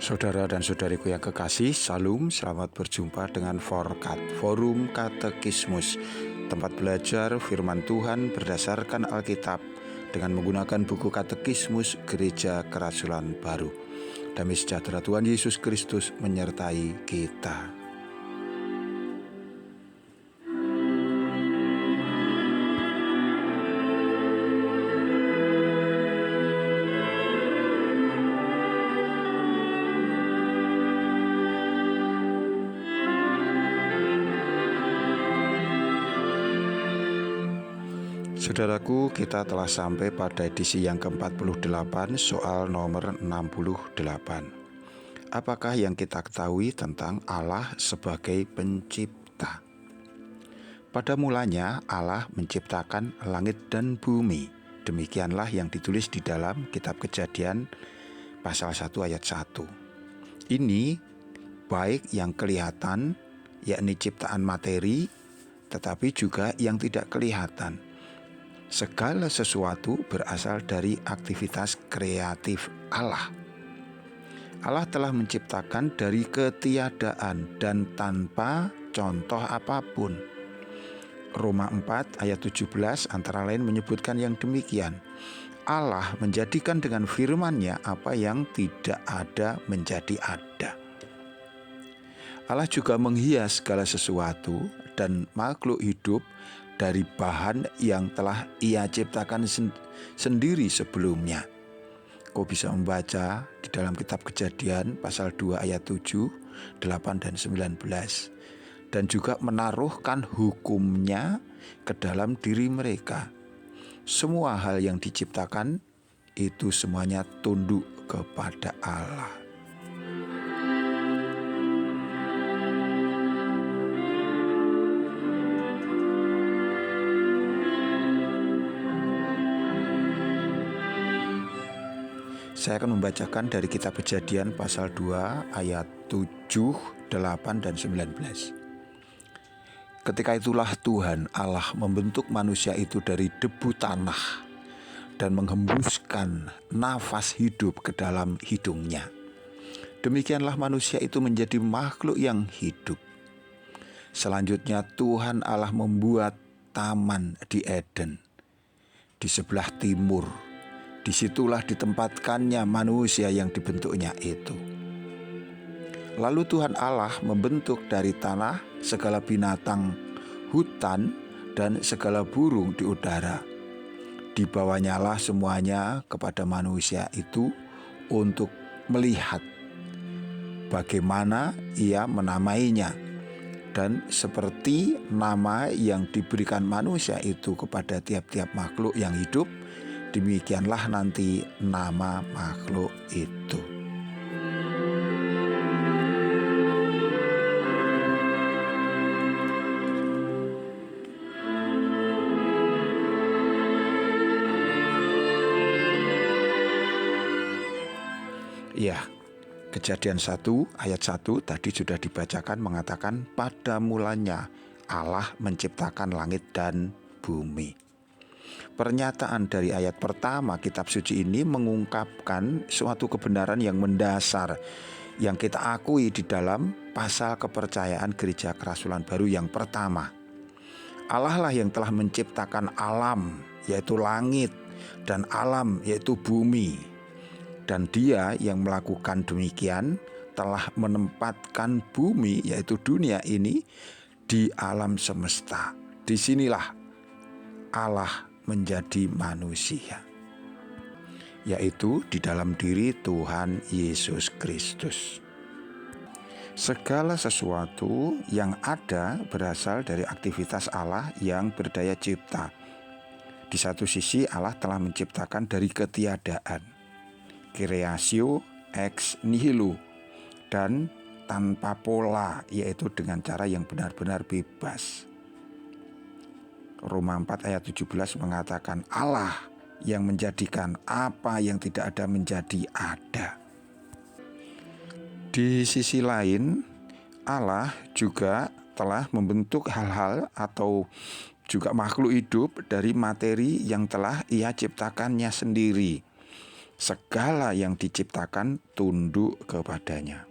Saudara dan saudariku yang kekasih, Salam, selamat berjumpa dengan Forkat, Forum Katekismus, tempat belajar firman Tuhan berdasarkan Alkitab dengan menggunakan buku Katekismus Gereja Kerasulan Baru. Damai sejahtera Tuhan Yesus Kristus menyertai kita. Saudaraku, kita telah sampai pada edisi yang ke-48, soal nomor 68. Apakah yang kita ketahui tentang Allah sebagai pencipta? Pada mulanya Allah menciptakan langit dan bumi. Demikianlah yang ditulis di dalam kitab Kejadian pasal 1 ayat 1. Ini baik yang kelihatan, yakni ciptaan materi, tetapi juga yang tidak kelihatan. Segala sesuatu berasal dari aktivitas kreatif Allah. Allah telah menciptakan dari ketiadaan dan tanpa contoh apapun. Roma 4 ayat 17 antara lain menyebutkan yang demikian. Allah menjadikan dengan firman-Nya apa yang tidak ada menjadi ada. Allah juga menghias segala sesuatu dan makhluk hidup dari bahan yang telah Ia ciptakan sendiri sebelumnya. Kau bisa membaca di dalam kitab Kejadian pasal 2 ayat 7, 8 dan 19. Dan juga menaruhkan hukum-Nya ke dalam diri mereka. Semua hal yang diciptakan itu semuanya tunduk kepada Allah. Saya akan membacakan dari kitab Kejadian pasal 2 ayat 7, 8 dan 19. Ketika itulah Tuhan Allah membentuk manusia itu dari debu tanah dan menghembuskan nafas hidup ke dalam hidungnya. Demikianlah manusia itu menjadi makhluk yang hidup. Selanjutnya Tuhan Allah membuat taman di Eden di sebelah timur. Disitulah ditempatkannya manusia yang dibentuknya itu. Lalu Tuhan Allah membentuk dari tanah segala binatang hutan dan segala burung di udara. Dibawanyalah semuanya kepada manusia itu untuk melihat bagaimana ia menamainya. Dan seperti nama yang diberikan manusia itu kepada tiap-tiap makhluk yang hidup, demikianlah nanti nama makhluk itu. Ya, Kejadian 1 ayat 1 tadi sudah dibacakan mengatakan pada mulanya Allah menciptakan langit dan bumi. Pernyataan dari ayat pertama kitab suci ini mengungkapkan suatu kebenaran yang mendasar yang kita akui di dalam pasal kepercayaan Gereja Kerasulan Baru yang pertama. Allah lah yang telah menciptakan alam, yaitu langit, dan alam, yaitu bumi. Dan Dia yang melakukan demikian telah menempatkan bumi, yaitu dunia ini, di alam semesta. Disinilah Allah menjadi manusia, yaitu di dalam diri Tuhan Yesus Kristus. Segala sesuatu yang ada berasal dari aktivitas Allah yang berdaya cipta. Di satu sisi Allah telah menciptakan dari ketiadaan, creatio ex nihilo, dan tanpa pola, yaitu dengan cara yang benar-benar bebas. Roma 4 ayat 17 mengatakan Allah yang menjadikan apa yang tidak ada menjadi ada. Di sisi lain, Allah juga telah membentuk hal-hal atau juga makhluk hidup dari materi yang telah Ia ciptakannya sendiri. Segala yang diciptakan tunduk kepadanya.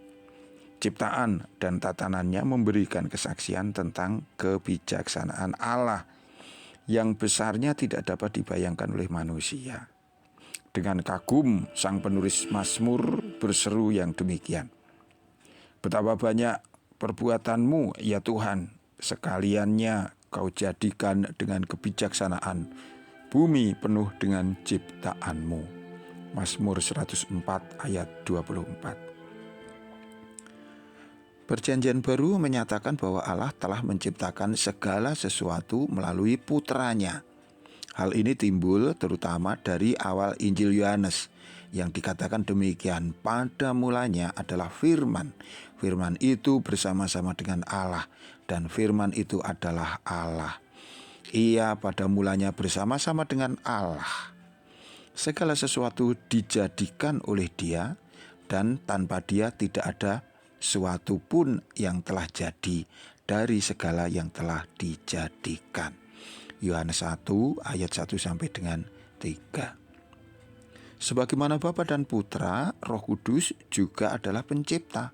Ciptaan dan tatanannya memberikan kesaksian tentang kebijaksanaan Allah yang besarnya tidak dapat dibayangkan oleh manusia. Dengan kagum, sang penulis Mazmur berseru yang demikian. Betapa banyak perbuatanmu, ya Tuhan, sekaliannya kau jadikan dengan kebijaksanaan. Bumi penuh dengan ciptaanmu. Mazmur 104 ayat 24. Perjanjian Baru menyatakan bahwa Allah telah menciptakan segala sesuatu melalui putranya. Hal ini timbul terutama dari awal Injil Yohanes yang dikatakan demikian, pada mulanya adalah firman. Firman itu bersama-sama dengan Allah dan firman itu adalah Allah. Ia pada mulanya bersama-sama dengan Allah. Segala sesuatu dijadikan oleh Dia dan tanpa Dia tidak ada suatu pun yang telah jadi dari segala yang telah dijadikan. Yohanes 1 ayat 1 sampai dengan 3. Sebagaimana Bapa dan Putra, Roh Kudus juga adalah pencipta.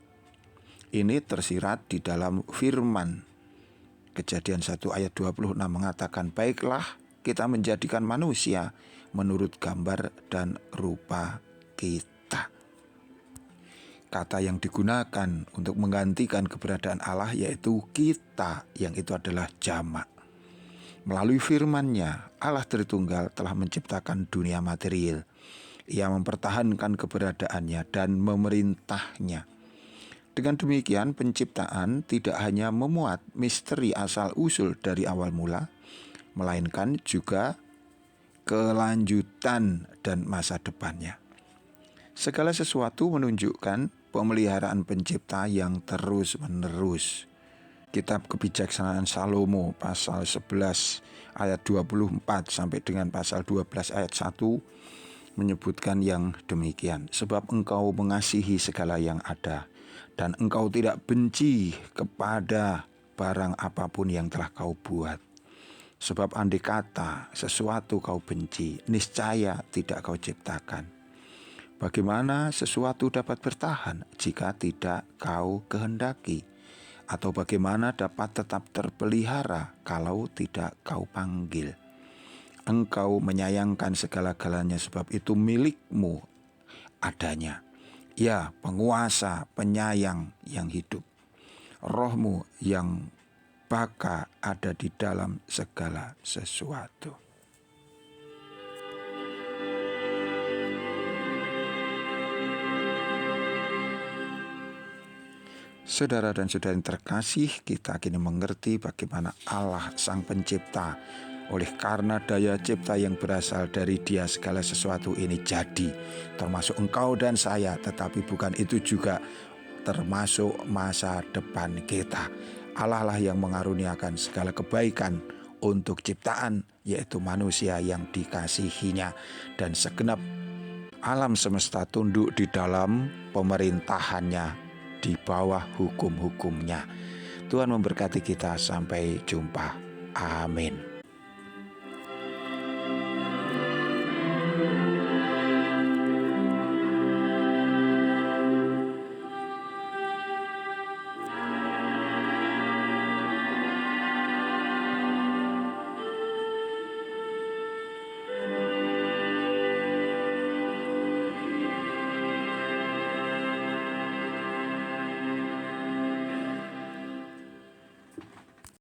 Ini tersirat di dalam firman. Kejadian 1 ayat 26 mengatakan, baiklah kita menjadikan manusia menurut gambar dan rupa kita. Kata yang digunakan untuk menggantikan keberadaan Allah yaitu kita, yang itu adalah jamak. Melalui firman-Nya, Allah Tritunggal telah menciptakan dunia material. Ia mempertahankan keberadaannya dan memerintahnya. Dengan demikian, penciptaan tidak hanya memuat misteri asal-usul dari awal mula, melainkan juga kelanjutan dan masa depannya. Segala sesuatu menunjukkan pemeliharaan pencipta yang terus-menerus. Kitab Kebijaksanaan Salomo pasal 11 ayat 24 sampai dengan pasal 12 ayat 1 menyebutkan yang demikian. Sebab engkau mengasihi segala yang ada, dan engkau tidak benci kepada barang apapun yang telah kau buat. Sebab andai kata sesuatu kau benci, niscaya tidak kau ciptakan. Bagaimana sesuatu dapat bertahan jika tidak kau kehendaki? Atau bagaimana dapat tetap terpelihara kalau tidak kau panggil? Engkau menyayangkan segala-galanya sebab itu milikmu adanya. Ya, penguasa, penyayang yang hidup. Rohmu yang baka ada di dalam segala sesuatu. Saudara dan saudari terkasih, kita kini mengerti bagaimana Allah Sang Pencipta, oleh karena daya cipta yang berasal dari Dia segala sesuatu ini jadi, termasuk engkau dan saya, tetapi bukan itu juga termasuk masa depan kita. Allah lah yang mengaruniakan segala kebaikan untuk ciptaan, yaitu manusia yang dikasihinya, dan segenap alam semesta tunduk di dalam pemerintahannya, di bawah hukum-hukumnya. Tuhan memberkati kita, sampai jumpa. Amin.